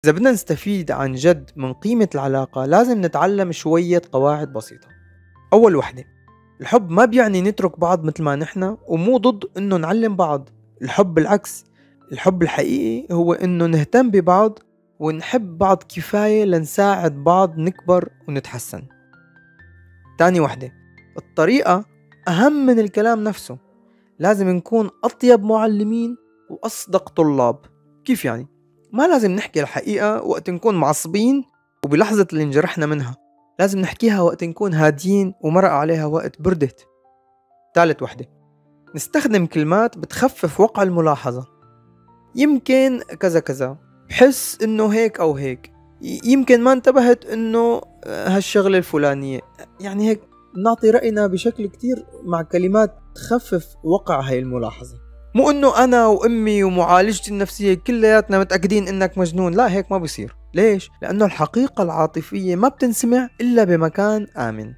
إذا بدنا نستفيد عن جد من قيمة العلاقة لازم نتعلم شوية قواعد بسيطة. أول وحدة، الحب ما بيعني نترك بعض مثل ما نحن، ومو ضد إنه نعلم بعض. الحب بالعكس، الحب الحقيقي هو إنه نهتم ببعض ونحب بعض كفاية لنساعد بعض نكبر ونتحسن. تاني وحدة، الطريقة أهم من الكلام نفسه. لازم نكون أطيب معلمين وأصدق طلاب. كيف يعني؟ ما لازم نحكي الحقيقة وقت نكون معصبين وبلحظة اللي انجرحنا منها، لازم نحكيها وقت نكون هادين ومرق عليها وقت بردت. ثالث وحدة، نستخدم كلمات بتخفف وقع الملاحظة. يمكن كذا كذا، بحس انه هيك او هيك، يمكن ما انتبهت انه هالشغلة الفلانية. يعني هيك نعطي رأينا بشكل كتير مع كلمات تخفف وقع هاي الملاحظة. مو انه انا وامي ومعالجتي النفسية كلياتنا متأكدين انك مجنون، لا هيك ما بصير. ليش؟ لانه الحقيقة العاطفية ما بتنسمع الا بمكان آمن.